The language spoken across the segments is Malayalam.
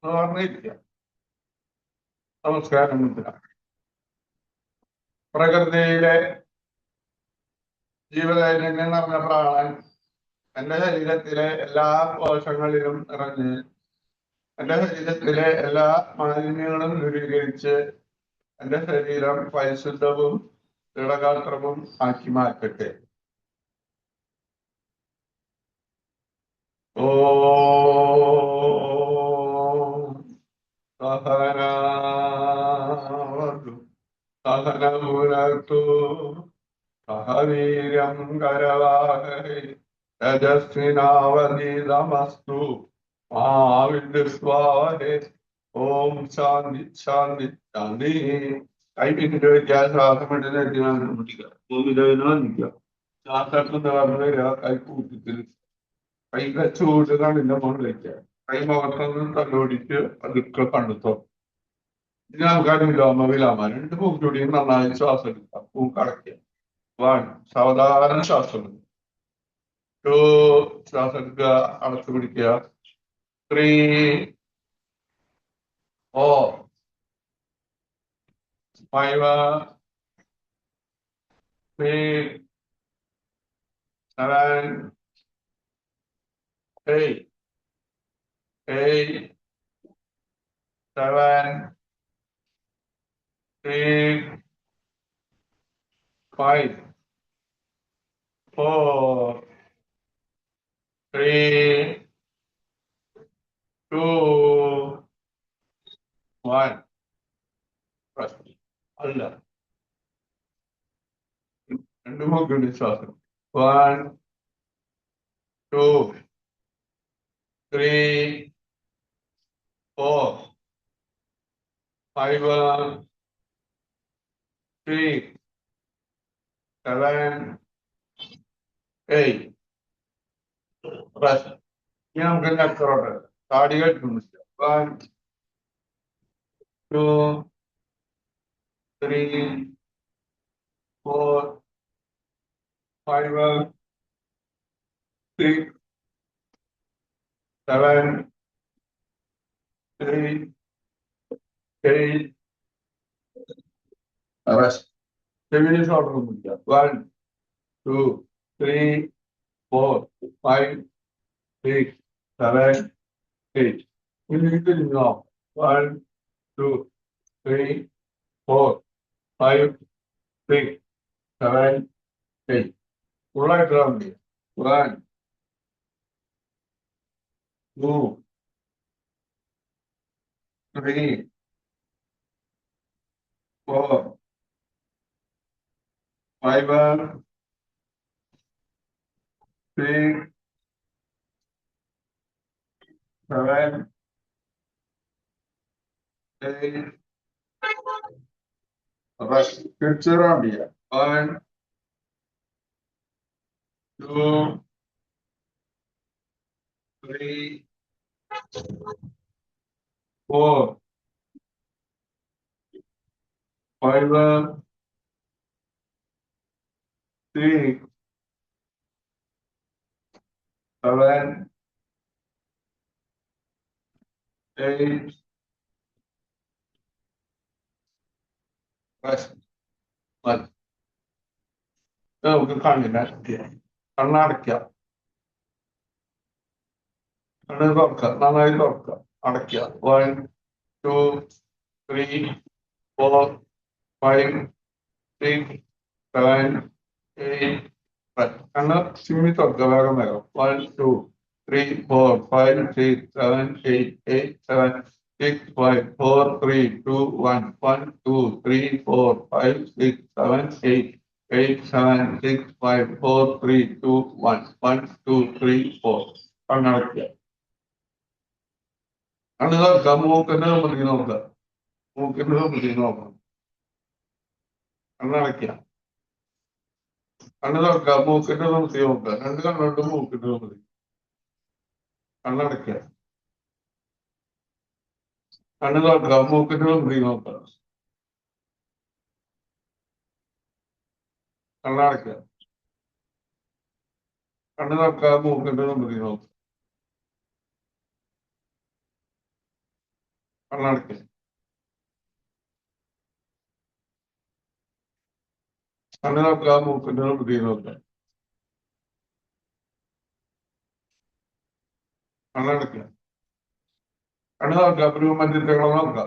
പറഞ്ഞിരിക്കുക. നമസ്കാരം. പ്രകൃതിയിലെ ജീവചൈതന്യം നിറഞ്ഞ പ്രാണൻ എന്റെ ശരീരത്തിലെ എല്ലാ കോശങ്ങളിലും നിറഞ്ഞ് എന്റെ ശരീരത്തിലെ എല്ലാ മാലിന്യങ്ങളും ദൂരീകരിച്ച് എന്റെ ശരീരം പരിശുദ്ധവും ദൃഢഗാത്രവും ആക്കി മാറ്റട്ടെ. ഓ സഹനാവതു സഹനമുനർത്തു സഹവീര്യം കരവാഹൈ തേജസ്വിനാവതീതമസ്തു മാ വിദ്വിഷാവഹൈ. ഓം ശാന്തി ശാന്തി ശാന്തി. കൈ പിന്നിട്ട് വയ്ക്കുക. ശ്വാസം വിട്ട് പിടിക്കുക. നിൽക്കുക. ശ്വാസം നിവർന്നു വരിക. കൈ കൂട്ടത്തിൽ കൈ ചൂട് കണ്ണിന്റെ മുകളിൽ വയ്ക്കുക. കൈ മുഖത്തൊന്നും തലോടിച്ച് അതൊക്കെ കണ്ടെത്തും. ഇനി നമുക്ക് വിലോമ രണ്ട് പൂക്കൂടിയും നന്നായി ശ്വാസം എടുക്കുക. പൂക്കടയ്ക്കുക. വൺ, സാവധാനം ശ്വാസം എടുക്കുക. ടു, ശ്വാസം എടുക്കുക, അടച്ചു പിടിക്കുക. Three, four, five, six, seven, eight, seven, six, five, four, three, two, one. അല്ല, രണ്ട് മൂക്കുണ്ട് ശ്വാസം. One, two, three, four, five, six, seven, eight. Rest. ഇനി നമുക്ക് നെക്കറോട്ട് താടി കെട്ടുന്നില്ല. One, two, three, four, five, six, seven, eight, rest. ചെവിന് ഷോൾഡർ പിടിക്കുക. One, two, three, four, five, six, seven, eight. ഇനി തിരിഞ്ഞോ. One, two, three, four, five, six, seven, eight. ഫുള്ളായിട്ട് മതി. One, two, three, four, five, six, seven, eight. Rest. തിരിച്ച് റൗണ്ട് ചെയ്യാം. One, two, three, four, five, six, seven, eight. Rest. മതി. നമുക്ക് കണ്ണിനെ കണ്ണടയ്ക്കുക. കണ്ണ് തുറക്കുക. നന്നായി തുറക്കുക. അടയ്ക്കുക. One, two, three, four, five, six, seven, eight. കണ്ണ് ചിമ്മി തുറക്കുക. വേഗം വേഗം. One, two, three, four, five, six, seven, eight, seven, six, five, four, three, two, one. One, two, three, four, five, six, seven, eight, seven, six, five, four, three, two, one. One, two, three, four. കണ്ണടയ്ക്കുക. കണ്ണ് തുറക്കുക. മൂക്കിന്റെ മുന്നിൽ നോക്കുക. മൂക്കിന്റെ മുന്നിൽ നോക്കണം. കണ്ണടയ്ക്കുക. കണ്ണ് തുറക്കുക. മൂക്കിന്റെ മുന്നിൽ നോക്കുക. രണ്ട് കണ്ണുകൊണ്ട് മൂക്കിന്റെ മുന്നിൽ. കണ്ണടയ്ക്കുക. കണ്ണ് തുറക്കുക. മൂക്കിന്റെ മുന്നിൽ നോക്കുക. കണ്ണടയ്ക്കുക. കണ്ണ് തുറക്കുക. മൂക്കിന്റെ മുന്നിൽ നോക്കുക. കണ്ണടയ്ക്കുക. കണ്ണ് നോക്കുക, മൂക്കിന്റെ വൃത്തി നോക്കുക. കണ്ണടയ്ക്കുക. കണ്ണ് നോക്കുക, മധ്യത്തെ നോക്കുക.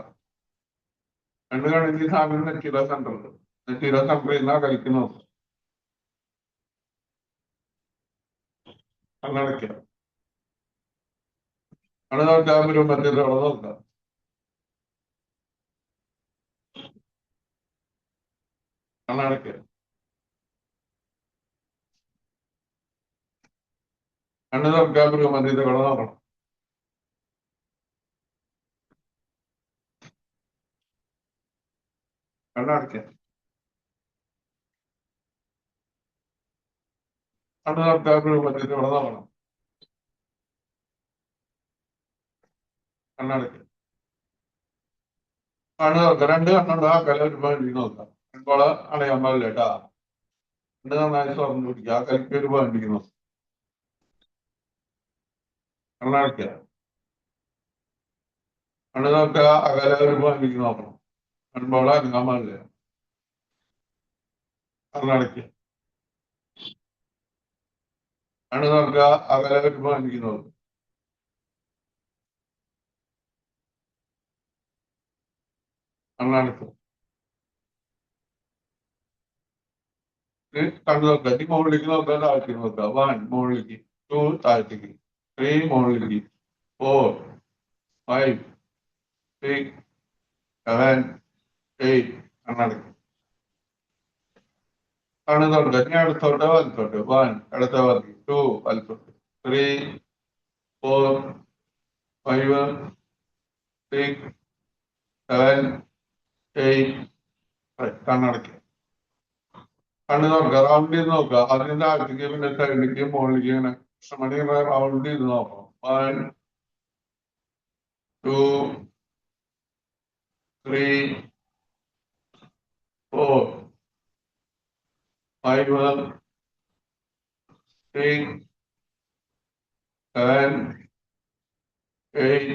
കണ്ണ് കാണിച്ച് സാധനം നെറ്റിയിലെ സെന്ററിൽ നിന്ന് കളിക്ക് നോക്കുക. കണ്ണടയ്ക്കുക. കണ്ണ് നോക്കുക, മധ്യത്തെ നോക്കുക. കണ്ണടയ്ക്കുക. കണ്ണ് നോക്കുക, മധ്യത്തെ നോക്കണം. കണ്ണടയ്ക്കുക. കണ്ണ് നോക്കുക, മധ്യത്തെ നോക്കണം. കണ്ണടയ്ക്കുക. കണ്ണ് നോക്കുക. രണ്ട് കണ്ണുണ്ട്, ആ കല ഒരു വേണ്ടി നോക്കാം. കൺപോള അടയാൻ പാടില്ല കേട്ടാ. കണ്ണ് നന്നായി തുറന്നു പിടിക്കുക, ആ കലിക്ക് ഒരു വേണ്ടി നോക്കാം. കണ്ണടയ്ക്കുക. കണ്ണ് നോക്കുക, അകല ഒരു വേണ്ടി നോക്കണം. കൺപോള അനങ്ങാൻ പാടില്ല. കണ്ണടയ്ക്കുക. കണ്ണ് നോക്കുക, അകല ഒരു വേണ്ടി നോക്കുക. കണ്ണടയ്ക്കുക. കണ്ണു നോക്കുക. ഇനി മുകളിലേക്ക് നോക്കുക, താഴത്തേക്ക് നോക്കുക. 1 മുകളിലേക്ക്, 2 താഴത്തേക്ക്, 3 മുകളിലേക്ക്, 4 5 6 7 8 കണ്ണടയ്ക്കുക. കണ്ണ് തുറക്കുക. ഇനി അടുത്തോട്ട് വലത്തോട്ട്. 1 ഇടത്തെ വലത്ത്, 2 വലത്തോട്ട്, 3 4 5 6 7 8 കണ്ണടയ്ക്കുക. കണ്ണ് നോക്കുക, റൗണ്ട് ചെയ്ത് നോക്കുക. അതിന്റെ താഴത്തേക്ക് പിന്നെ സൈഡിലേക്ക് മുകളിലേക്ക് ഇങ്ങനെ മണി റൗണ്ട് ചെയ്ത് നോക്കണം. 1 2 3 4 5 6 7 8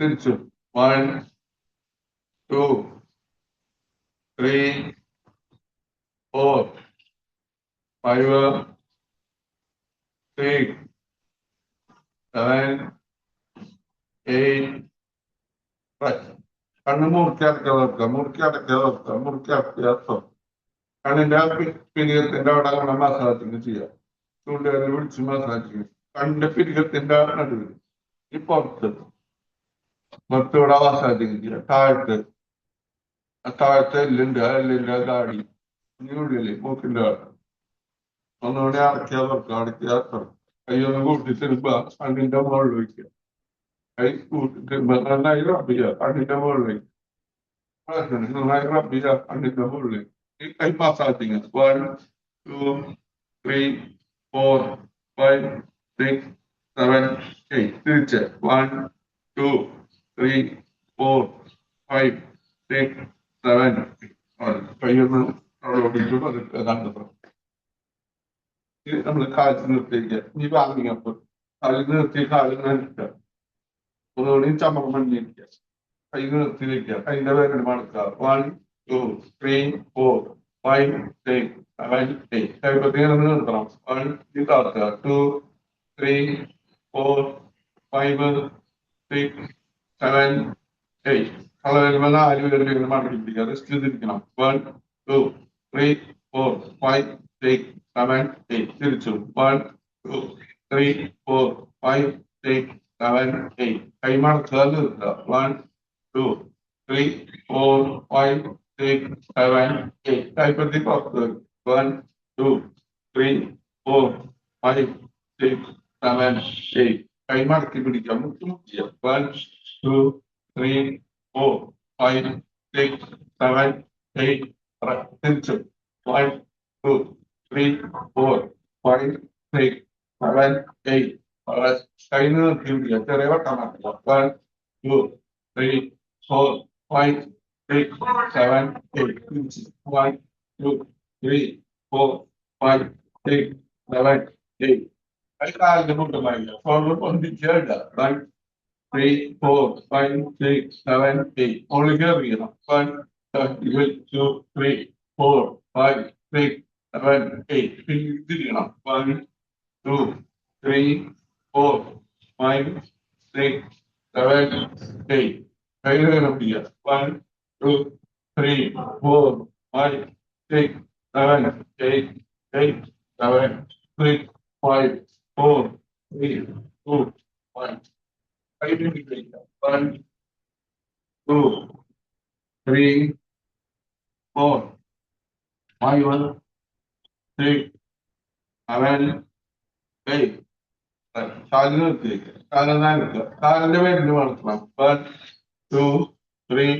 തിരിച്ചു. 1 2 3 4 5 6 7 8 കണ്ണ് മുറുക്കി അടയ്ക്കാതെ വെക്കുക. മുറുക്കി അടയ്ക്കാതെ വെക്കുക. മുറുക്കി അടയ്ക്കാതെ കണ്ണിന്റെ പിരികത്തിന്റെ അവിടെ അങ്ങനെ മസാജിങ് ചെയ്യാം. ചൂണ്ടുകാരെ വിളിച്ച് മസാജിങ്. കണ്ണിന്റെ പിരികത്തിന്റെ നടുവിൽ ഈ പുറത്ത് ഇവിടെ മസാജിങ് ചെയ്യാം. താഴത്തെ എല്ലുണ്ട്, ആ എല്ലിന്റെ ഗാടി ഉള്ളില് മൂക്കിന്റെ അവിടെ ഒന്നുകൂടി അടയ്ക്കാതെ വെക്കുക. അടയ്ക്കാതെ കൈയൊന്ന് കൂട്ടി തിരുമ്പ കണ്ണിന്റെ മുകളിൽ വയ്ക്കുക. കൈ കൂട്ടി തിരുമ്പ നന്നായി റബ്ബ് ചെയ്യുക. കണ്ണിന്റെ മുകളിലേക്ക് നന്നായി റബ്ബ് ചെയ്യുക. കണ്ണിന്റെ മുകളിലേക്ക് ഈ കൈ മസാജിങ്. 1 2 3 4 5 6 7 8 തിരിച്ച് 1 2 3 4 5 6 7 കൈയൊന്ന് കണ്ടപ്പോൾ നമ്മള് കാലിൽ നിർത്തിയിരിക്കുക. ഇനി വാങ്ങിയപ്പോൾ കാലിൽ നിർത്തി കാലിൽ നിർത്തുക. ഒന്നുകൂടി ചമർ മണ്ണിരിക്കുക. കൈ നിർത്തി വെക്കുക. കൈന്റെ പേരുടെ മടക്കുക. 1 2 3 4 5 6 7 8 കൈപ്പത്തി നിർത്തണം. 1 താത്തുക. 2 3 4 5 6 7 8 കളവരുമ്പോൾ 4 പേരുടെ മടക്കി പിടിക്കുക. റെസ്റ്റ് ചെയ്തിരിക്കണം. 1 2 3 4 5 6 7 8 തിരിച്ചു. 1 2 3 4 5 6 7 8 കൈ മടക്കുക. നിർത്തുക. 1 2 3 4 5 6 7 8 കൈപ്പത്തി പുറത്ത്. 1 2 3 4 5 6 7 8 കൈ മടക്കി പിടിക്കാം. മുട്ടുമുട്ടിയ 1 2 3 4 5 6 7 8 തിരിച്ചു. 1 2 3 4 5 6 7 8 കൈ നിർത്തി പിടിക്കുക. ചെറിയ വട്ടം മാറ്റില്ല. 1 2 3 4 5 6 7 8 തിരിച്ച്. 1 2 3 4 5 6 7 8 കൈ കാലിന്റെ മുട്ടുമായില്ല. സ്വന്തം പൊന്തിക്കുക. 3, 4, 5, 6, 7, 8. Only here we are. 1, 2, 3, 4, 5, 6, 7, 8. Finish. 1, 2, 3, 4, 5, 6, 7, 8. Here. 1, 2, 3, 4, 5, 6, 7, 8, 8, 7, 6, 5, 4, 3, 2, 1. Identity. 1, 2, 3, 4, 5, 6, 7, 8. കാലിന് നിർത്തിയേക്ക്. കാലെന്നാ എടുക്കുക. കാലിന്റെ പേരിൽ വളർത്തണം. 1, 2, 3,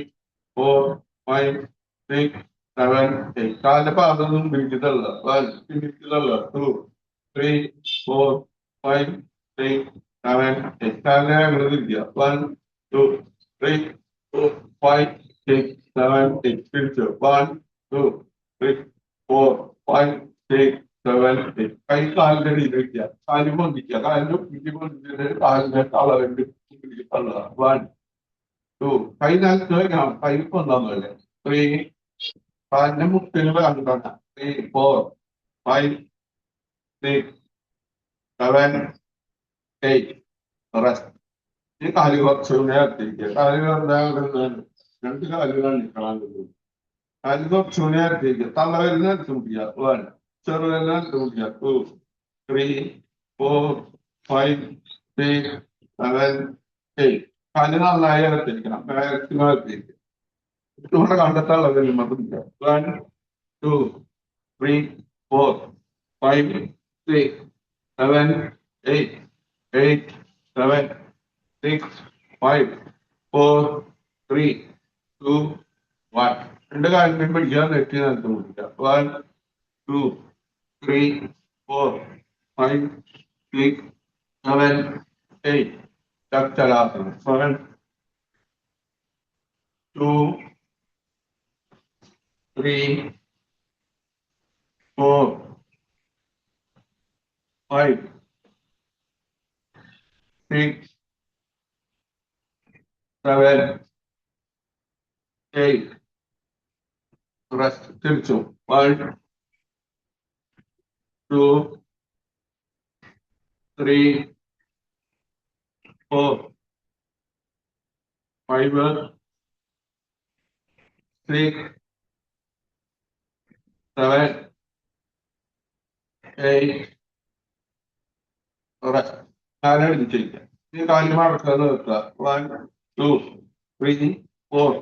4, 5, 6, 7, 8. കാലിന്റെ പാദം പിടിച്ചിട്ടുള്ള 1, പിടിച്ചിട്ടുള്ള 2, 3, 4, 5, 6, 7, 8. കാലിനെ അങ്ങനെ തിരിക്കുക. 1, 2, 3, 4, 5, 6, 7, 8. പിടിച്ചു. 1, 2, 3, 4, 5, 6, 7, 8. കൈ കാലിന്റെ അടിയിൽ വെക്കുക. കാല് പൊന്തിക്കുക. കാലിന്റെ പിടി പൊന്തിച്ചിട്ട് കാലിന്റെ തളവിന്റെ തള്ളുക. 1, 2. കൈ നിലത്ത് വെക്കണം. കൈ പൊന്താന്നല്ലേ. 3. കാലിന്റെ മുട്ടിന് വേണ്ടതാണ്. 3, 4, 5, 6, 7, 8. റെസ്റ്റ്. ഈ കാല് കുറച്ച് നേരത്തിരിക്കുക. കാല് രണ്ട് കാലുകൾ നിൽക്കണം. കാല് കുറച്ച് നേരത്തിരിക്കുക. തള്ളവരുന്ന പിടിക്കുക. 1. ചെറുവിരലിനെ പിടിക്കുക. 2, 3, 4, 5, 6, 7, 8. കാല് നന്നായി ഇറത്തിരിക്കണം. ഇറത്തിരിക്കുക. ഇവിടെ കണ്ടെത്താനുള്ള പിടിക്കുക. 1, 2, 3, 4, 5, 6, 7, 8, 8, 7, 6, 5, 4, 3, 2, 1. രണ്ട് കാലിനും പിടിക്കാൻ നെറ്റി നിലത്ത് പിടിക്കുക. 1, 2, 3, 4, 5, 6, 7, 8. ചലാസനം. 1, 2, 3, 4, 5, 6, 7, 8. റെസ്റ്റ്. തിരിച്ചു. 1, 2, 3, 4, 5, 6, 7, 8. റെസ്റ്റ്. കാലം എടുത്തിരിക്കുക. ഈ കാലിന് മടക്കുന്നത് നിർത്തുക. 1, 2, 3, 4,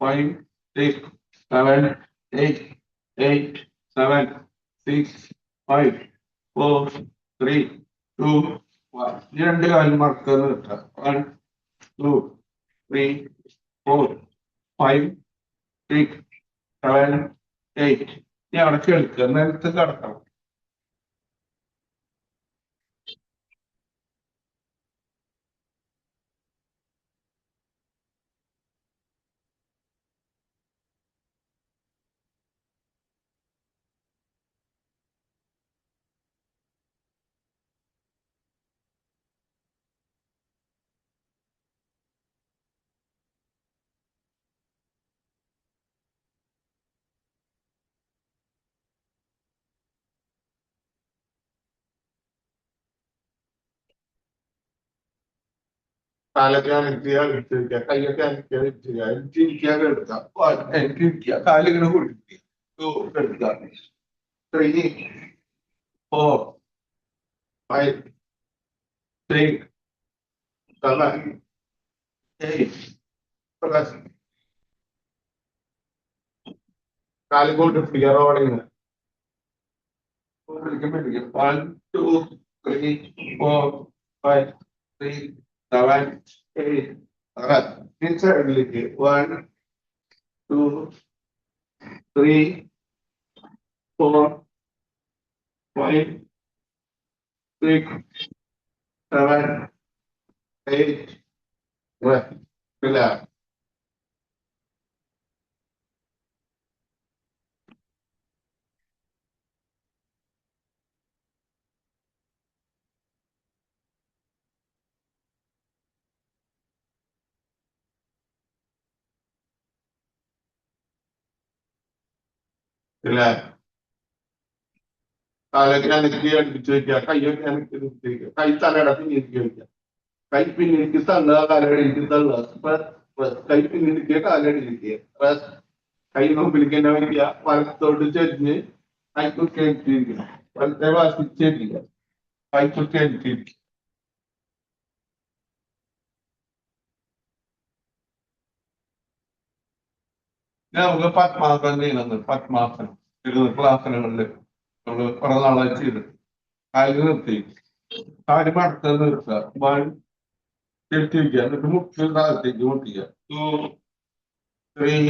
5, 6, 7, 8, 8, 7, 6, 5, 4, 3, 2, 1. ഈ രണ്ട് കാലിന് മടക്കുന്നത് നിർത്തുക. 1, 2, 3, 4, 5, 6, 7, 8. ഇനി അവിടെ കേൾക്കുക. നിലത്ത് കിടക്കണം. കാലൊക്കെ അനക്കുക, എടുത്തിരിക്കുക. കൈയൊക്കെ അനക്കുക, എടുത്തിരിക്കുക. എടുത്തിരിക്കുക, എടുക്കുക. എടുത്തിരിക്കുക. കാലിങ്ങനെ കൊടുക്കുക. എടുക്കുക. 3, 4, 5, 6, 7, 8. കാലിക്കോട്ട് പിടിക്കുക. റോഡിങ്. 1, 2, 3, 4, 5, 6, 7, 8. ഇൻസൈഡിലേക്ക്. 1, 2, 3, 4, 5, 6, 7, 8. Relax. ഇല്ലേ? കാലൊക്കെ അനക്കി അടുപ്പിച്ച് വെക്കുക, കൈയൊക്കെ അനക്കി നിർത്തി വെക്കുക, കൈ തലയുടെ പിന്നിലേക്ക് വെക്കുക, കൈ പിന്നിലേക്ക് തള്ളുക, കാലടിയിലേക്ക് തള്ളുക, കൈ പിന്നിലേക്ക് കാലടിയിലേക്ക്, കൈ മുമ്പിലേക്ക് തന്നെ വയ്ക്കുക, വലത്തോട്ട് ചെരിഞ്ഞ് കൈക്കുറ്റി അടിച്ചിരിക്കണം, വലത്തെ വാശി ചെരിക്കുക, കൈക്കുറ്റി അടിച്ചിരിക്കുക. നമുക്ക് പത്മാസനം ചെയ്യുന്നത്, പത്മാസനം ക്ലാസനകളിൽ നമ്മള് കുറെ നാളായി ചെയ്ത് കാല് നിർത്തി കാല് മടത്ത് നിർത്തുക, തിരിച്ചു വയ്ക്കുക, എന്നിട്ട് മുട്ടിൽ താഴത്തേക്ക് മുട്ടിക്കുക. 2, 3,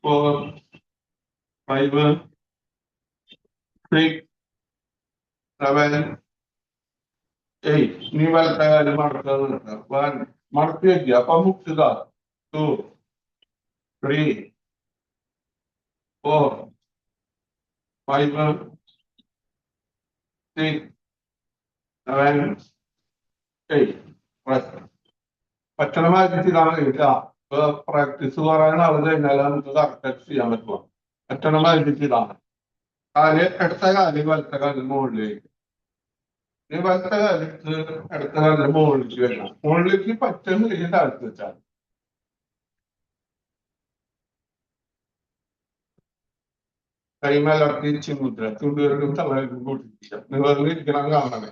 4, 5, 6, 7, 8. ഇനി വലത്തെ കാല് മടത്ത് നിർത്തുക, മടത്തി വയ്ക്കുക, അപ്പൊ മുട്ടുക. 2, 3, 4, 5, 6, 7, 8. ഭക്ഷണമായിട്ട് ഇതാണ് ഇല്ല. പ്രാക്ടീസ് പറയാൻ ആൾ കഴിഞ്ഞാൽ നമുക്ക് കറക്റ്റ് ചെയ്യാൻ പറ്റുക. ഭക്ഷണമായിട്ട് ഇതാണ് അടുത്ത കാല് വലത്തെ കാലിന് മുകളിലേക്ക്, വലത്തെ കാലത്ത് അടുത്ത കാലിന് മുകളിലേക്ക് വരണം. മുകളിലേക്ക് പറ്റുന്ന താഴ്ത്തി വെച്ചാൽ കൈമലർത്തി ചിമുദ്ര, ചുണ്ടുവരലും തലവരും കൂട്ടിരിക്കുക. നിങ്ങൾ ഇരിക്കണം കാണണേ.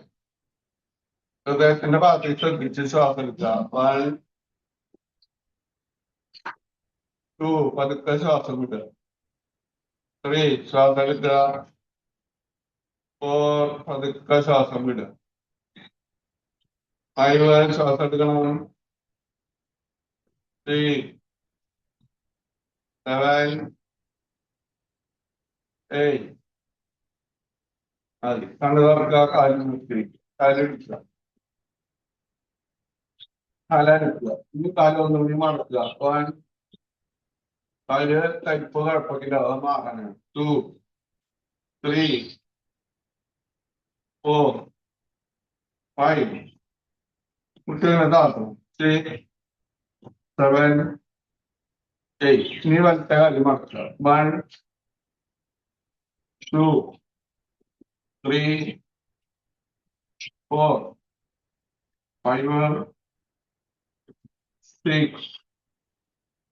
ഹൃദയത്തിന്റെ ഭാഗത്തേക്ക് ശ്രദ്ധിച്ച് ശ്വാസം എടുക്കുക. 1, 2 പതുക്കെ ശ്വാസം വിടുക. 3 ശ്വാസം എടുക്കുക. 4 പതുക്കെ ശ്വാസം വിടുക. 5 ശ്വാസം എടുക്കണം. 3, 7, 8. മതി. കണ്ണു തുറക്കുക, കാലിൽ നിർത്തിയിരിക്കുക, കാലിടിക്കുക, കാലനക്കുക. ഇനി കാലൊന്നുകൂടി മടക്കുക. കാല് തരിപ്പ് കുഴപ്പമില്ല, അത് മാറാനാണ്. 2, 3, 4, 5. കുട്ടികളെ താത്തും. 6, 7, 8. ഇനി വലത്തെ കാല് മടക്കുക. 1, 2, 3, 4, 5, 6,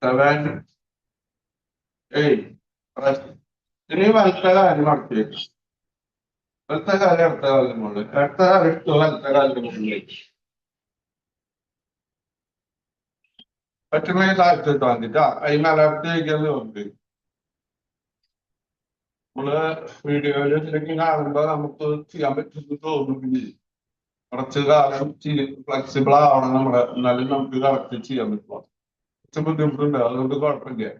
7, 8. ഇനി വലത്തെ കാല് മടക്കിയേക്കും. വലത്തെ കാല് അടുത്ത കാലിന് മുകളിൽ, അടുത്ത കാലം എടുത്തു വലത്തെ കാലിന് മുകളിലേക്ക്. പറ്റുന്ന താഴ്ത്തിട്ട് വന്നിട്ടാ അതിനകത്ത് വയ്ക്കുന്നത് ഉണ്ട്. നമ്മള് വീഡിയോയില് ശരിക്കും കാണുമ്പോ നമുക്ക് ചെയ്യാൻ പറ്റുന്ന തോന്നുന്നില്ല. കുറച്ച് കാലം ഫ്ലെക്സിബിൾ ആവണം നമ്മള്, എന്നാലും നമുക്ക് കറക്റ്റ് ചെയ്യാൻ പറ്റുക. കുറച്ച് ബുദ്ധിമുട്ടുണ്ട്, അതുകൊണ്ട് കുഴപ്പമില്ല.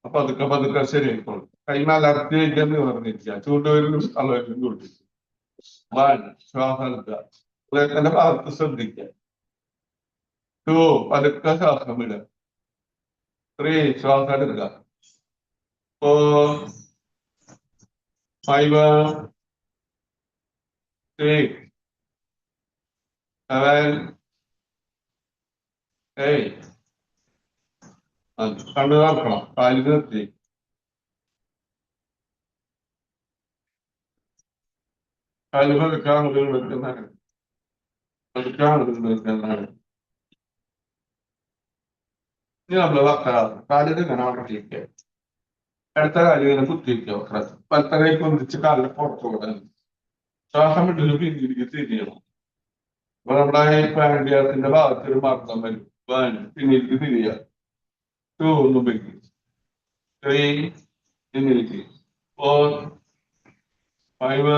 അപ്പൊ പതുക്കെ പതുക്കെ ശരിയായിക്കോളും. കൈ മലർത്തി വയ്ക്കാന്ന് പറഞ്ഞിരിക്കുക, ചൂണ്ടുവരലും തലവരലും കൂട്ടി. 1 ശ്വാസം എടുക്കുക, ഹൃദയത്തിന്റെ ഭാഗത്ത് ശ്രദ്ധിക്കുക. 2 പതുക്കെ ശ്വാസം വിടുക. 3 ശ്വാസം എടുക്കുക. 4, 5, 6, 7, 8. കണ്ണു തുറക്കണം, കാലിൽ നിർത്തി. കാല് പതുക്കാൻ വെക്കുന്നതാണ്, പതുക്കാൻ വെക്കുന്നതാണ്. ഇനി നമ്മള് കാലിന് ഇങ്ങനെ അടക്കിയിരിക്കുക, അടുത്ത കാലിൽ ഇങ്ങനെ കുത്തിയിരിക്കുക. വലത്തെ കൈ പൊന്തിച്ച് കാലിന് പുറത്തു കൊടുക്കണം. ശ്വാസം വിട്ടിട്ട് പിന്നിലേക്ക് തിരിയണം. അപ്പൊ നമ്മുടെ പാൻഡിയാസിന്റെ ഭാഗത്ത് ഒരു മർദ്ദം വരും. പിന്നിലേക്ക് തിരിയുക. 2 മുമ്പിലേക്ക്. 3 പിന്നിലേക്ക്. 4, 5,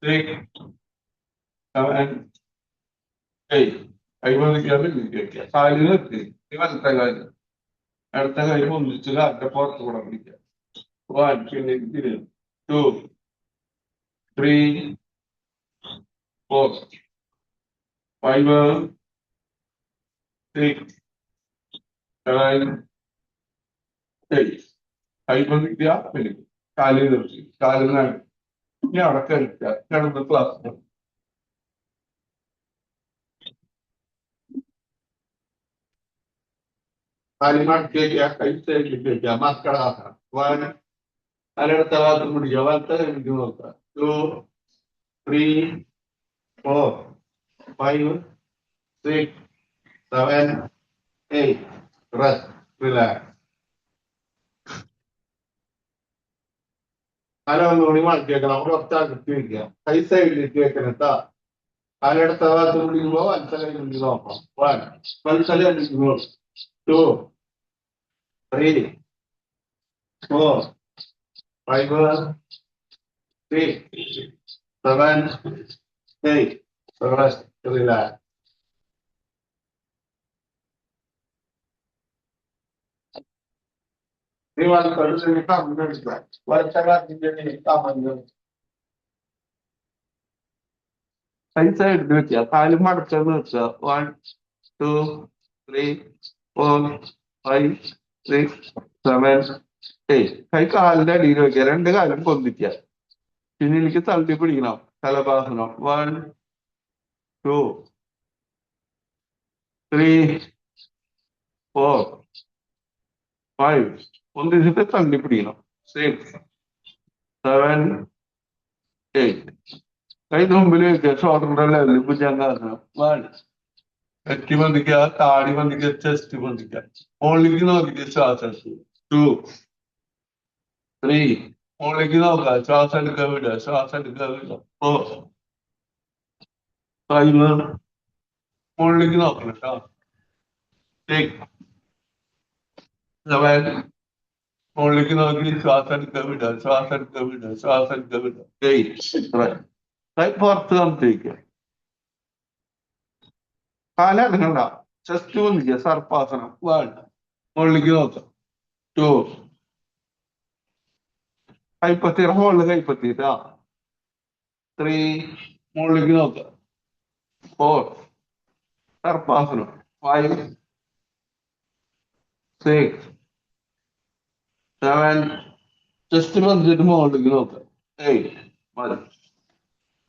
6, 7, 8. കൈവന്നിക്കാൻ പിന്നിലേക്ക് വയ്ക്കുക. കാലിൽ നിർത്തി വലത്തെ കാല്, അടുത്ത കൈ പൊന്തിച്ച് കാലിന്റെ പുറത്ത് കൂടെ പിടിക്കുക. 1 പിന്നിലേക്ക് തിരിയുക. 2, 3, 4, 5, 6, 7, 8. കൈ പൊന്തിക്കുക, പിന്നിലേക്ക് കാലിൽ നിർത്തി, കാലിന് ഇനി അവിടെ കഴിക്കുക. കിടന്ന് ക്ലാസ് കാലിമാട്ടി വയ്ക്കുക, കൈ സൈഡിലേക്ക് വയ്ക്കുക, മക്കളാക്കണം. വൺ, അതിനടുത്ത ഭാഗത്ത് പിടിക്കുക, വലത്തെ കൈക്ക് നോക്കുക. 2, 3, 4, 5, 6, 7, 8. Rest, relax. തല ഒന്നുകൂടി മടക്കി വെക്കണം. കുറച്ച് അകത്തി വെക്കുക, കൈ സൈഡിലേക്ക് വെക്കണം കേട്ടോ. അതിനടുത്ത ഭാഗത്ത് പിടിക്കുമ്പോ വലത്തെ കൈ പിടിച്ച് നോക്കണം. 1, വലത്തെ കൈ പിടിക്കുമ്പോൾ 2, 3, 4, 5, 6, 7, 8. Rest, relax. നീ വലത്തെ കൈ സൈഡിൽ വെക്കുക, കാല് മടച്ചെന്ന് വെക്കുക. 1, 2, 3, 4, 5, 6, 7, 8. കൈ കാലിന്റെ അടിയിൽ വെക്കുക, രണ്ട് കാലും പൊന്തിക്കുക. പിന്നെ എനിക്ക് തള്ളി പിടിക്കണം, തലഭാസനം. 1, 2, 3, 4, 5. പൊന്തിച്ചിട്ട് തള്ളി പിടിക്കണം. 6, 7, 8. കൈ മുമ്പിൽ വെക്കുക, ഷോൾഡറിന്റെ ലെവലിൽ ഭുജംഗാസനം. 1, നെറ്റി ബന്ധിക്കുക, താടി ബന്ധിക്കുക, ചെസ്റ്റ് ബന്ധിക്കുക. മുകളിലേക്ക് നോക്കിയിട്ട് ശ്വാസം. 2, 3, മുകളിലേക്ക് നോക്കുക, ശ്വാസം എടുക്കുക, വിടുക, ശ്വാസം എടുക്കുക, വിടുക. 4, 5, മുകളിലേക്ക് നോക്കണം കേട്ടോ. 6, 7, മുകളിലേക്ക് നോക്കി ശ്വാസം എടുക്കുക, വിടുക, ശ്വാസം എടുക്കുക, വിടുക, ശ്വാസം എടുക്കുക, വിടുക. 8. കൈ പുറത്ത് കമ്പിക്കുക, കാലടങ്ങണ്ട, ചെസ്റ്റ് പൊന്തിക്കുക, സർപ്പാസനം. 1, മുകളിലേക്ക് നോക്കാം. 2, കൈപ്പത്തിയുടെ മുകളിൽ കൈപ്പത്തിട്ടാ. 3, മുകളിലേക്ക് നോക്കാം. 4, സർപ്പാസനം. 5, 6, 7, ചെസ്റ്റ് പൊന്തിച്ചിട്ട് മുകളിലേക്ക് നോക്കാം. 8. മതി.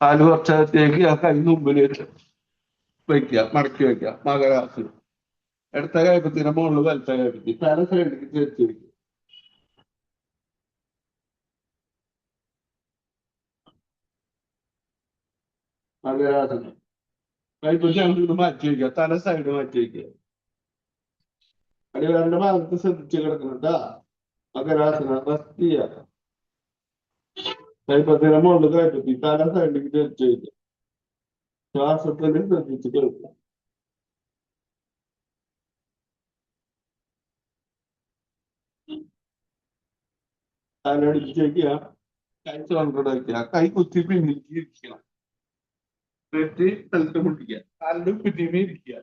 കാല് കുറച്ചകത്തേക്ക് ആ കൈ മുമ്പിൽ വയ്ക്കുക, മടക്കി വയ്ക്കുക, മകരാസനം. ഇടത്ത കൈപ്പത്തിന്റെ മുകളിൽ വലത്തെ കൈപ്പത്തി, തല സൈഡിലേക്ക് ചേർത്ത് വയ്ക്കുക. മകരാസനം. കൈപ്പത്തി അങ്ങോട്ട് മാറ്റി വയ്ക്കുക, തല സൈഡ് മാറ്റി വയ്ക്കുക. അടിവാരന്റെ ഭാഗത്ത് ശ്രദ്ധിച്ച് കിടക്കുന്നുണ്ടാ. മകരാസനം. റെസ്റ്റ് ചെയ്യുക. കൈപ്പത്തിന്റെ മുകളിൽ കൈപ്പത്തി, തല സൈഡിലേക്ക് ചേർത്ത് വയ്ക്കുക. ശ്വാസത്തിന് ശ്രദ്ധിച്ച് കേൾക്കുക. തലടിച്ച് വയ്ക്കുക, കൈ ചോണ്ടോടെ വയ്ക്കുക, കൈ കുത്തി പിന്നിലേക്ക് ഇരിക്കണം. നെറ്റി സ്ഥലത്ത് മുട്ടിക്കുക, കാലിന്റെ പിന്നിമേ ഇരിക്കുക.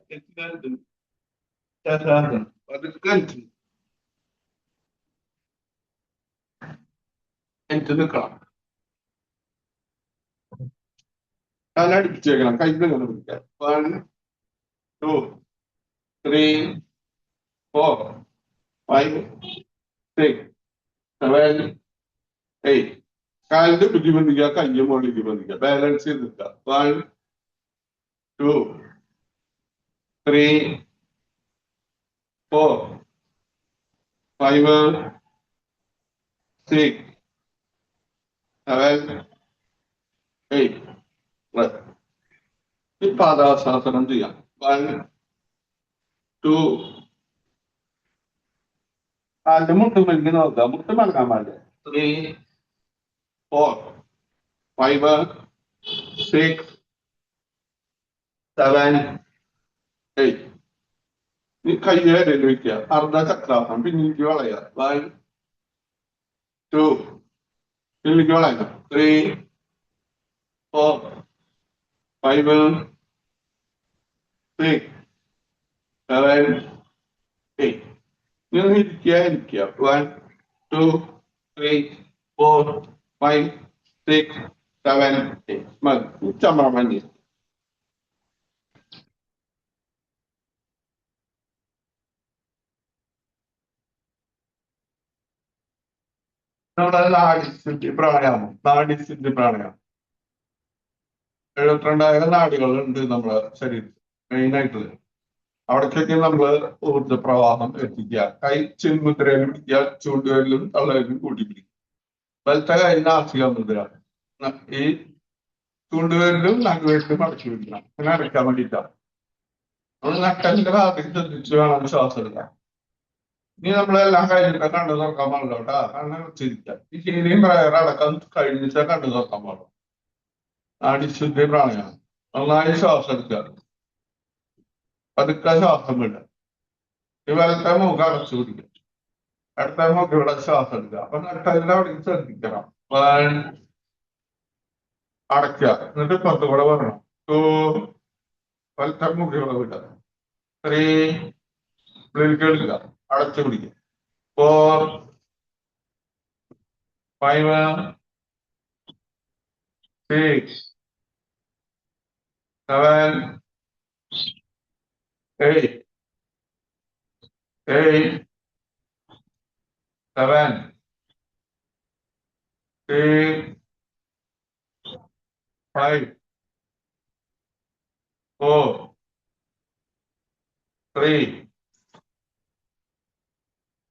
എനിക്ക് നിൽക്കണം. തലടിച്ച് വെക്കണം, കൈ അങ്ങനെ പിടിക്കുക. 1, 2, 3, 4, 5, 6, 7, 8. കാലിന്റെ പിടി ബന്ധിക്കുക, കയ്യും മുകളിലേക്ക് ബന്ധിക്കുക. ബാലൻസ് ചെയ്ത് നിൽക്കുക. 1, 2, 3, 4, 5, 6, 7, 8. ഈ പാദാസനം ചെയ്യാം. 1, 2. കാലിന്റെ മുട്ട് മെലിഞ്ഞ് നോക്കുക, മുട്ട് മലകാൻ പാടില്ല. 3, 4, 5, 6, 7, 8. ഈ കയ്യെ ഇടയിൽ വയ്ക്കുക, അർദ്ധചക്രാസനം. പിന്നിലേക്ക് വളയുക. 1, 2, പിന്നിലേക്ക് വളയുക. 3, 4, 5, 6, 7, 8. നിങ്ങൾ ഇരിക്കുക. 1, 2, 3, 4, 5, 6, 7, 8. മതി. ചമ്രമഞ്ഞി. നമ്മുടെ നാഡിസ്ഥിതി പ്രാണായാമം. 72,000 നാഡികളുണ്ട് നമ്മുടെ ശരീരത്തിൽ. മെയിൻ ആയിട്ട് അവിടേക്കൊക്കെ നമ്മൾ ഊർജ പ്രവാഹം എത്തിക്കുക. കൈ ചിന്മുദ്രയിലും പിടിക്കുക, ചൂണ്ടുകളിലും തള്ളവിലും കൂട്ടി പിടിക്കുക. വലത്തെ കൈ നാസിക മുദ്ര. ഈ ചൂണ്ടുകളിലും നടുവേലിലും അടച്ചു പിടിക്കണം. അങ്ങനെ അടയ്ക്കാൻ വേണ്ടിയിട്ടാണ്. നമ്മൾ നട്ടലിന്റെ ഭാഗത്തേക്ക് ശ്രദ്ധിച്ചു വേണം ശ്വാസം എടുക്കാൻ. ഇനി നമ്മളെല്ലാം കഴിഞ്ഞിട്ട് കണ്ടു തുറക്കാൻ പാടില്ല കേട്ടാ. കണ്ണ് വെച്ചിരിക്കുക. ഈ ശീലയും പ്രയർ അടക്കം കഴിഞ്ഞിട്ട് കണ്ടു തുറക്കാൻ പാടില്ല. നാഡിശുദ്ധി പ്രാണായാമം. നന്നായി ശ്വാസം എടുക്കുക. പതുക്കെ ശ്വാസം വിടുക. ഈ വലത്തെ മുഖം അടച്ചു പിടിക്കുക. അടുത്ത മുഖം ഇവിടെ ശ്വാസം എടുക്കുക. അപ്പൊ നട്ടലിന്റെ അവിടെ ശ്രദ്ധിക്കണം. അടയ്ക്കുക. എന്നിട്ട് പുറത്തുകൂടെ വരണം. 2 വലത്തെ മുഖം ഇവിടെ വിടുക. 3 കേൾക്കുക. അടച്ചു പിടിക്കുക. 4 5 6 7 8 7 6 5 4 3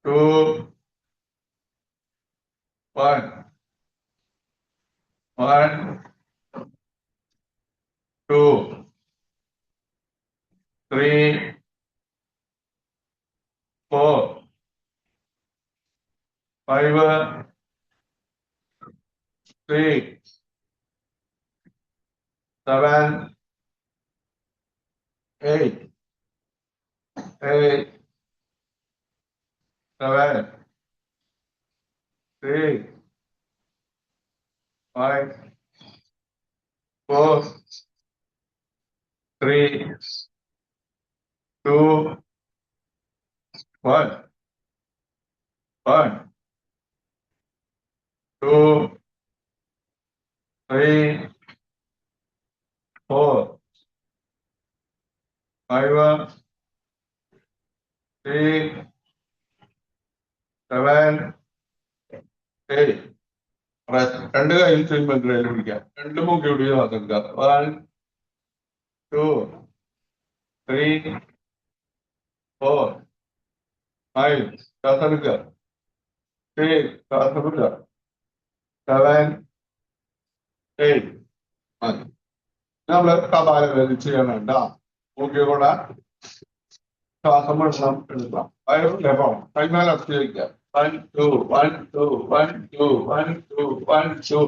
2 1 1 2 3 4 5 6 7 8 7 6 5 4 3 2 1 1 2 3 4 5 6 7 8 രണ്ട് കൈയും ചിന്മന്ത്രയിൽ പിടിക്കാം. രണ്ട് മുഖ്യോടി നോക്കാം. 1 2 3 4 5 ശ്വാസം എടുക്കുക. 6 ശ്വാസം എടുക്കുക. 7 8 മതി. നമ്മള് കപാലവേദന ചെയ്യാൻ വേണ്ട. മുഖ്യകൂടെ ശ്വാസം വിടണം എടുക്കണം. വയറിന്റെ പോകണം. കൈമേൽ അടച്ചു വയ്ക്കുക. 1 2 1 2 1 2 1 2 1 2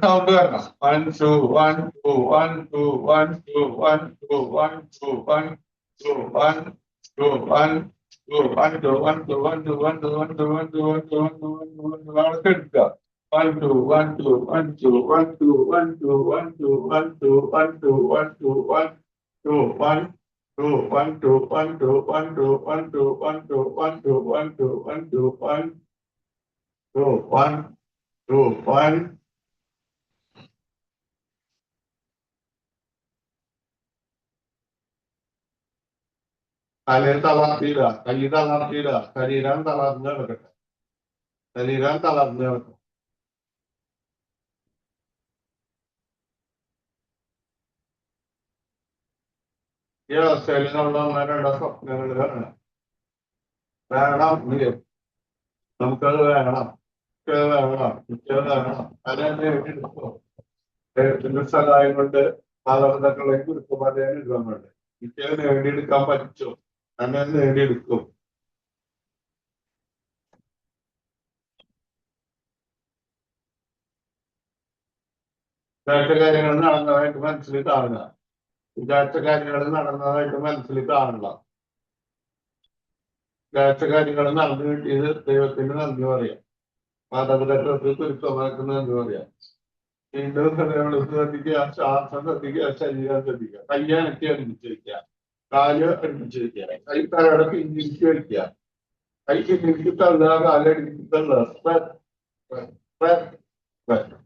സൗണ്ട് വരണം. 1 2 1 2 1 2 1 2 1 2 1 2 1 2 1 2 1 2 1 2 1 2 1 2 1 2 1 2 1 2 1 2 1 2 1 2 1 2 അവിടെ എടുക്കുക. 1 2 1 2 1 2 1 2 1 2 1 2 1 2 1 2 1 2 1 2 1 2 1 2 1 2 1 2 1 2 1 2 1 2 1 2 1 2 1 2 1 2 1 തലയിൽ തളർത്തിയില്ല. കൈ തളർത്തിയില്ല. ശരീരം തളർന്ന് കിടക്കട്ടെ. ശരീരം തളർന്ന് കിടക്കും. ഈ അവസ്ഥയിൽ നമ്മൾ ഒന്നോ സ്വപ്നങ്ങൾ കാണണം. വേണം, നമുക്കത് വേണം, വേണം. അതിനെ ദൈവത്തിന്റെ സഹായം കൊണ്ട് മാതാപിതാക്കളെ കുറിച്ച് പറയാൻ ഇടുന്നുണ്ട്. എനിക്കത് നേടിയെടുക്കാൻ പറ്റും. തന്നെ നേടിയെടുക്കും. വിചാരിച്ച കാര്യങ്ങൾ നടന്നതായിട്ട് മനസ്സിൽ കാണുക. വിചാരിച്ച കാര്യങ്ങൾ നടന്നതായിട്ട് മനസ്സിൽ കാണുക. വിചാരിച്ച കാര്യങ്ങൾ നടന്നു കിട്ടിയത് ദൈവത്തിന് നന്ദി പറയാം. മാതാപിതാക്കൾക്ക് കുരുക്കമാർക്ക് നന്ദി പറയാം. വീണ്ടും ശ്രദ്ധിക്കുക. ശ്വാസം ശ്രദ്ധിക്കുക. ശരീരം ശ്രദ്ധിക്കുക. കയ്യനക്കി അടുപ്പിച്ചിരിക്കുക. കാല് അടുപ്പിച്ചിരിക്കുക. കൈ തലയുടെ പിന്നിലേക്ക് വയ്ക്കുക. കൈ പിന്നിലേക്ക് തള്ളുക. കാല് അടുപ്പിച്ച് തള്ളുക.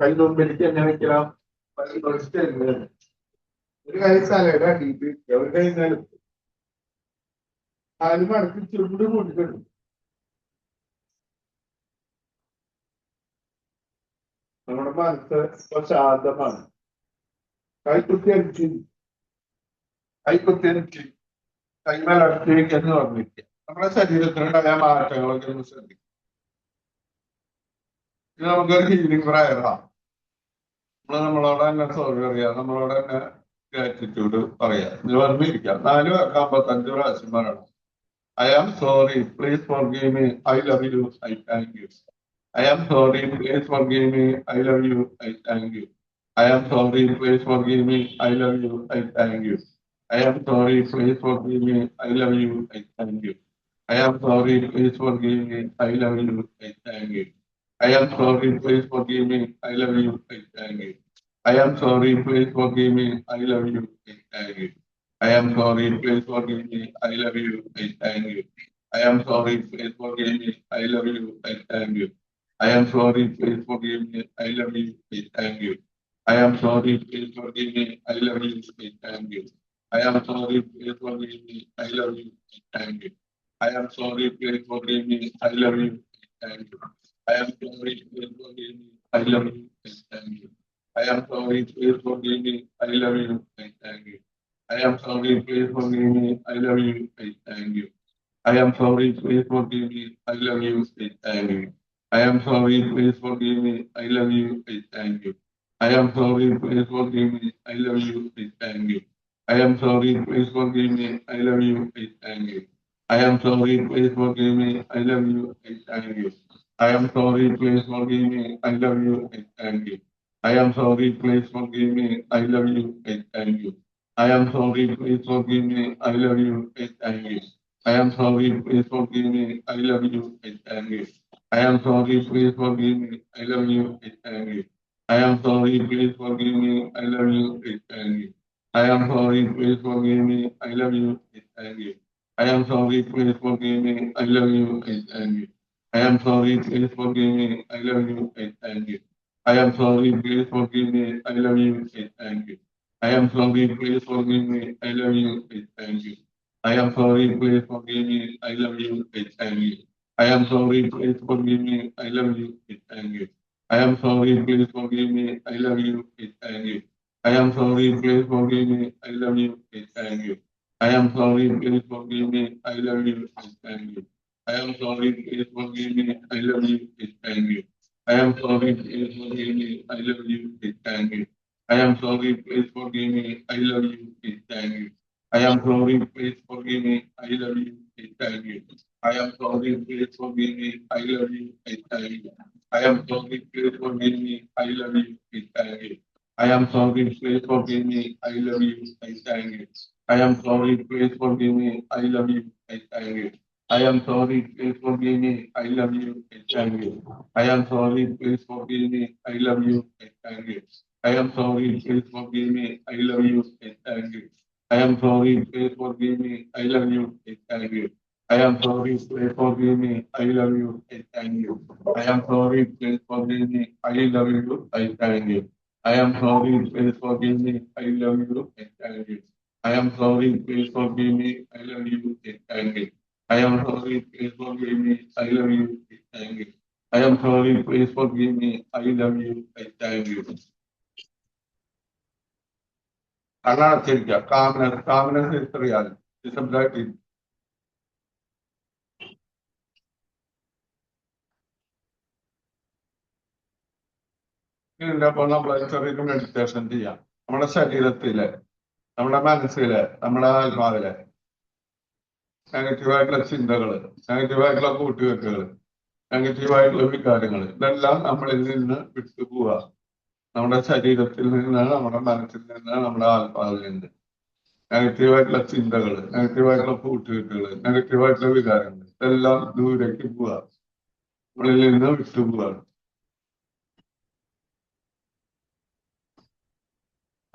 കൈ മുമ്പിലേക്ക് എങ്ങനെ വെക്കണം? ഒരു കൈ തലയുടെ അടിയിൽ വയ്ക്കുക. ഒരു കൈ നിലത്ത്. കാല് മടക്കി ചുണ്ട് കൂട്ടിക്കിടും. നമ്മുടെ മനസ്സ് ശാന്തമാണ്. കൈ കുത്തി അടിച്ച് കൈക്കുത്തിരിച്ച് കൈമലർത്തിയേക്ക് എന്ന് പറഞ്ഞിരിക്കുക. നമ്മുടെ ശരീരത്തിനുണ്ടായ മാറ്റങ്ങളൊക്കെ ഒന്ന് ശ്രദ്ധിക്കും. ഇത് നമുക്കൊരു ഹീലിംഗ് പ്രയറാണ്. നമ്മളോട് തന്നെ സോറി അറിയാം, നമ്മളോട് തന്നെ ഗ്രാറ്റിറ്റ്യൂഡ് പറയാം. ഇത് പറഞ്ഞിരിക്കാം 4 പേർക്ക് 55 പ്രാവശ്യം പറയണം. I am sorry, please forgive me, I love you, I thank you. I am sorry, please forgive me, I love you, I thank you. I am sorry, please forgive me, I love you, I thank you. I am sorry, please forgive me, I love you, I thank you. I am sorry, please forgive me, I love you, I thank you. I am sorry, please forgive me, I love you, I thank you. I am sorry, please forgive me, I love you, I thank you. I am sorry, please forgive me, I love you, I thank you. I am sorry, please forgive me, I love you, I thank you. I am sorry, please forgive me, I love you, I thank you. I am sorry, please forgive me, I love you, I thank you. I am sorry, please forgive me, I love you, I thank you. I am sorry, please forgive me, I love you, I thank you. I am sorry, please forgive me, I love you, I thank you. I am sorry, please forgive me, I love you, I thank you. I am sorry, please forgive me, I love you, I thank you. I am sorry, please forgive me, I love you, I thank you. I am sorry, please forgive me, I love you, I thank you. I am sorry, please forgive me, I love you, I thank you. I am sorry, please forgive me, I love you, I thank you. I am sorry, please forgive me, I love you, I thank you. I am sorry, please forgive me, I love you, I thank you. I am sorry, please forgive me, I love you, I thank you. I am sorry, please forgive me, I love you, I thank you. I am sorry, please forgive me, I love you, I thank you. I am sorry, please forgive me, I love you, I thank you. I am sorry, please forgive me, I love you, I thank you. I am sorry, please forgive me, I love you, I thank you. I am sorry, please forgive me, I love you, I thank you. I am sorry, please forgive me, I love you, I thank you. I am sorry, please forgive me, I love you, I thank you. I am sorry, please forgive me, I love you, I thank you. I am sorry, please forgive me, I love you, I thank you. I am sorry, please forgive me, I love you, I thank you. I am sorry, please forgive me, I love you, I thank you. I am sorry, please forgive me, I love you, I thank you. I am sorry, please forgive me, I love you, I thank you. I am sorry, please forgive me, I love you, I thank you. I am sorry, please forgive me, I love you, I thank you. I am sorry, please forgive me, I love you, I thank you. I am sorry, please forgive me, I love you, I thank you. I am sorry, please forgive me, I love you, I thank you. I am sorry, please forgive me, I love you, I thank you. I am sorry, please forgive me, I love you, I thank you. I am sorry, please forgive me, I love you, I thank you. I am sorry, please forgive me, I love you, I thank you. I am sorry, please forgive me, I love you, I thank you. I am sorry, please forgive me, I love you, I thank you. I am sorry, please forgive me, I love you, I thank you. I am sorry, please forgive me, I love you, I thank you. I am sorry, please forgive me, I love you, I thank you. I am sorry, please forgive me, I love you, I thank you. I am sorry, please forgive me, I love you, I thank you. I am sorry, please forgive me, I love you, I thank you. I am sorry, please forgive me, I love you, I thank you. Anarchica, calmness is real. It's subjective. അപ്പോൾ നമ്മൾ ചെറിയൊരു മെഡിറ്റേഷൻ ചെയ്യാം. നമ്മുടെ ശരീരത്തിലെ, നമ്മുടെ മനസ്സിലെ, നമ്മുടെ ആത്മാവിലെ നെഗറ്റീവായിട്ടുള്ള ചിന്തകള്, നെഗറ്റീവായിട്ടുള്ള കൂട്ടുകെട്ടുകള്, നെഗറ്റീവായിട്ടുള്ള വികാരങ്ങൾ, ഇതെല്ലാം നമ്മളിൽ നിന്ന് വിട്ടുപോവുക. നമ്മുടെ ശരീരത്തിൽ നിന്ന്, നമ്മുടെ മനസ്സിൽ നിന്ന്, നമ്മുടെ ആത്മാവിൽ നിന്ന് നെഗറ്റീവായിട്ടുള്ള ചിന്തകള്, നെഗറ്റീവായിട്ടുള്ള കൂട്ടുകെട്ടുകള്, നെഗറ്റീവായിട്ടുള്ള വികാരങ്ങൾ, ഇതെല്ലാം ദൂരേക്ക് പോവുക, നമ്മളിൽ നിന്ന് വിട്ടുപോവുകയാണ്.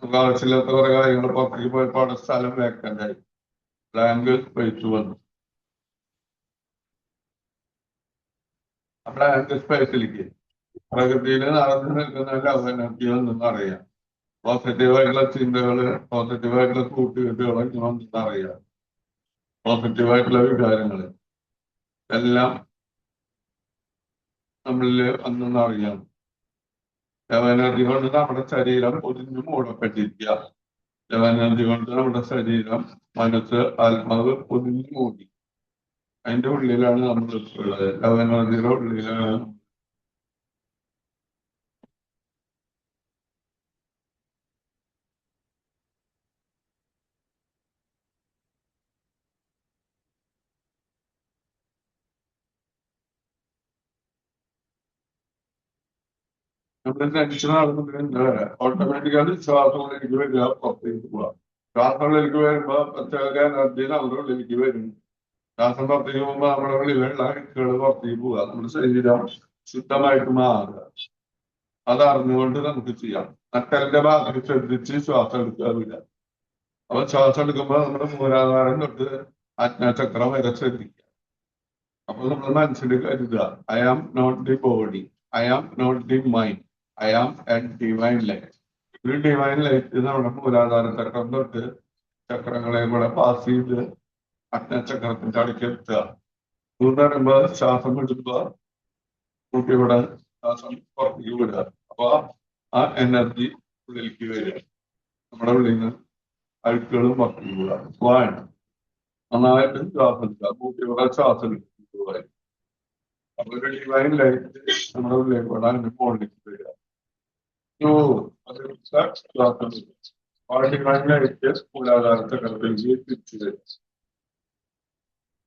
നമുക്ക് ആവശ്യമില്ലാത്ത കുറെ കാര്യങ്ങൾ പുറത്തേക്ക് പോയപ്പോൾ അവിടെ സ്ഥലം വേക്കൻ്റ് ആയി, ബ്ലാങ്ക് സ്പേസ് വന്നു. ആ ബ്ലാങ്ക് സ്പേസിലേക്ക് പ്രകൃതിയിൽ നടന്നു നിൽക്കുന്ന ലവ് എനർജി ഒന്നും അറിയാം. പോസിറ്റീവായിട്ടുള്ള ചിന്തകള്, പോസിറ്റീവായിട്ടുള്ള കൂട്ടുകെട്ടുകൾ ഒന്നും അറിയാം. പോസിറ്റീവായിട്ടുള്ള വികാരങ്ങള് എല്ലാം നമ്മളില് ഒന്നും അറിയാം. ലവ് എനർജി കൊണ്ട് നമ്മുടെ ശരീരം പൊതിഞ്ഞു മൂടപ്പെട്ടിരിക്കുക. ലവനന്തി കൊണ്ട് നമ്മുടെ ശരീരം, മനസ്സ്, ആത്മാവ് പൊതിഞ്ഞു മൂടി. അതിന്റെ ഉള്ളിലാണ് നമ്മൾ ഉള്ളത്. ലവനന്തിയുടെ ഉള്ളിലാണ് നമ്മൾ ടെൻഷൻ ആകുമ്പോൾ എന്താ പറയാ, ഓട്ടോമാറ്റിക്കാണ് ശ്വാസങ്ങളിലേക്ക് വരിക, പുറത്തേക്ക് പോവാ. ശ്വാസങ്ങളിലേക്ക് വരുമ്പോ പ്രത്യേക എനർജി നമ്മുടെ ഉള്ളിലേക്ക് വരും. ശ്വാസം പുറത്തേക്ക് പോകുമ്പോ നമ്മുടെ ഉള്ളിലുള്ള അഴുക്കുകൾ പുറത്തേക്ക് പോവുക, നമ്മുടെ ശരീരം ശുദ്ധമായിട്ട് മാറുക. അതറിഞ്ഞുകൊണ്ട് നമുക്ക് ചെയ്യാം. നട്ടലിന്റെ ഭാഗത്ത് ശ്രദ്ധിച്ച് ശ്വാസം എടുക്കുക വിടുക. അപ്പൊ ശ്വാസം എടുക്കുമ്പോൾ നമ്മുടെ മൂലാധാരം തൊട്ട് ആജ്ഞാചക്രം വരെ ശ്രദ്ധിക്കുക. അപ്പൊ നമ്മൾ മനസ്സിൽ കരുതുക, I am not the body, I am not the mind, I am a divine light. ഒരു ഡിവൈൻ ലൈറ്റ് നമ്മുടെ മൂലാധാര ചക്രം തൊട്ട് ചക്രങ്ങളെ കൂടെ പാസ് ചെയ്ത് അഗ്നചക്രത്തിന്റെ അടുക്ക് എത്തുക. എന്ന് പറയുമ്പോ ശ്വാസം വിടുമ്പോ ഇവിടെ ശ്വാസം പുറത്തേക്ക് വിടുക. അപ്പൊ ആ എനർജി ഉള്ളിലേക്ക് വരിക, നമ്മുടെ ഉള്ളിൽ നിന്ന് അഴുക്കുകളും പുറത്തേക്ക് വിടുക. വാണ് നന്നായിട്ട് ശ്വാസം എടുക്കുക, കൂട്ടിയുടെ ശ്വാസം എടുക്കുക. അപ്പൊ ഒരു ഡിവൈൻ ലൈറ്റ് നമ്മുടെ ഉള്ളിലേക്ക് വിടാൻ അതിന്റെ മുകളിലേക്ക് വരിക. ശ്വാസം ആ ഡിവൈൻ ലൈറ്റ് മൂലാധാര ചക്രത്തിലേക്ക് തിരിച്ചു വരിക.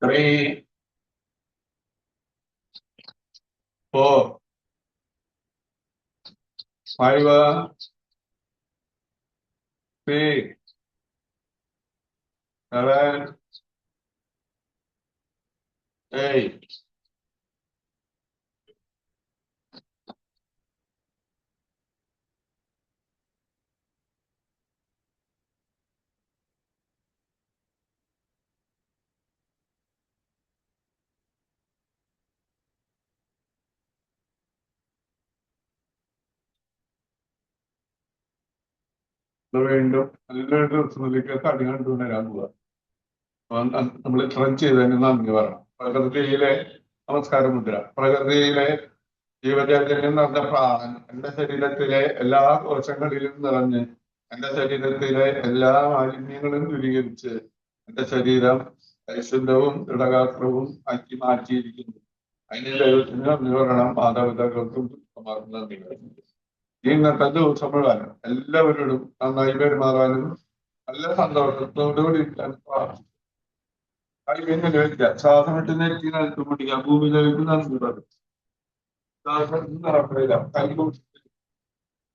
3, 4, 5, 6, 7, 8. വീണ്ടും നല്ലൊരു ദിവസത്തിലേക്ക് തടി കണ്ടുകൊണ്ടുവരാൻ പോവുക. നമ്മൾ ഇത്രയും ചെയ്തതിന് നന്ദി പറയണം. പ്രകൃതിയിലെ നമസ്കാര മുദ്ര. പ്രകൃതിയിലെ ജീവചൈതന്യം നിറഞ്ഞ പ്രാണൻ എന്റെ ശരീരത്തിലെ എല്ലാ കോശങ്ങളിലും നിറഞ്ഞ് എന്റെ ശരീരത്തിലെ എല്ലാ മാലിന്യങ്ങളും ദൂരീകരിച്ച് എന്റെ ശരീരം പരിശുദ്ധവും ദൃഢഗാത്രവും ആക്കി മാറ്റിയിരിക്കുന്നു. അതിന് ദൈവത്തിന് നന്ദി പറയണം. മാതാപിതാക്കൾക്കും നന്ദി പറയണം. ഇന്നത്തെ ദിവസം മുഴുവൻ എല്ലാവരോടും നന്നായി പെരുമാറാനും നല്ല സന്തോഷത്തോടുകൂടി ഇരിക്കാൻ പ്രാർത്ഥിക്കും. കൈകഴിഞ്ഞാൽ വെക്കുക, ശ്വാസം വിട്ട് നെറ്റി നിലത്ത് പിടിക്കുക, ഭൂമിയിലേക്ക് നന്ദി പറയും. ശ്വാസം നടക്കില്ല.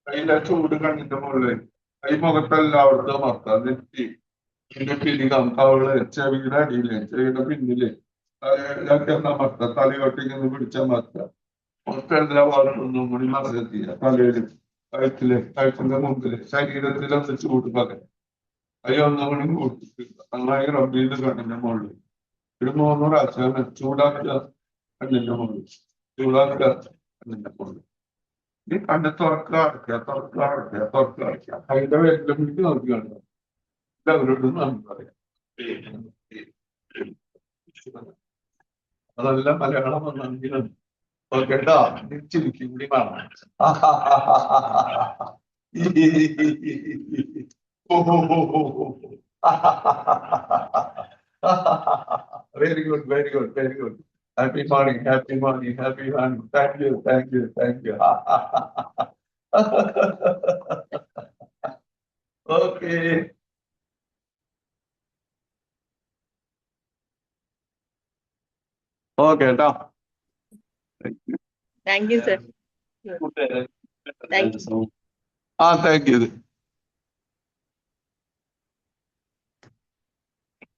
കൈയിലെ ചൂട് കണ്ണിന്റെ മുകളിൽ, കൈ മുഖത്തെല്ലായിടത്തും അമർത്താം. നെറ്റി, ഇതിന്റെ പിരികം, കവള്, ചെവിയുടെ അടിയില്, ചെവിയുടെ പിന്നില്, തലയിലൊക്കെ അമർത്താം. തലയോട്ടിങ്ങനെ പിടിച്ചമർത്താം. മൊത്തം ഭാഗത്തൊന്നും കൂടി മറന്നെത്തിയ തലയില്, കഴുത്തില്, കഴുത്തിന്റെ മുമ്പില്, ശരീരത്തിലൊന്ന് ചൂട് പകരം കൈ ഒന്നും കൂടി കൂട്ടിട്ട് നന്നായി റബ്ബ് ചെയ്ത് കണ്ണിന്റെ മുകളിൽ ഒരു 3 പ്രാവശ്യം ചൂടാക്കുക. കണ്ണിന്റെ മുകളിൽ ചൂടാക്കുക. കണ്ണിന്റെ മുകളിൽ ഈ കണ്ണ് തുറക്കുക, അടയ്ക്കുക, തുറക്കുക, അടയ്ക്കുക, തുറക്കുക, അടയ്ക്കുക. കൈയുടെ വേഗം പിടിച്ച് നോക്കി കണ്ടു. എല്ലാവരോടും നന്ദി പറയാം. അതെല്ലാം മലയാളം നന്ദി. കേട്ടോ, തിരിച്ചിരിക്കും കൂടി വേണം. Very good, very good, very good. Happy morning, happy morning, happy morning. Thank you, thank you, thank you. Okay. Okay കേട്ടോ. Thank you, sir. Thank you. Thank you.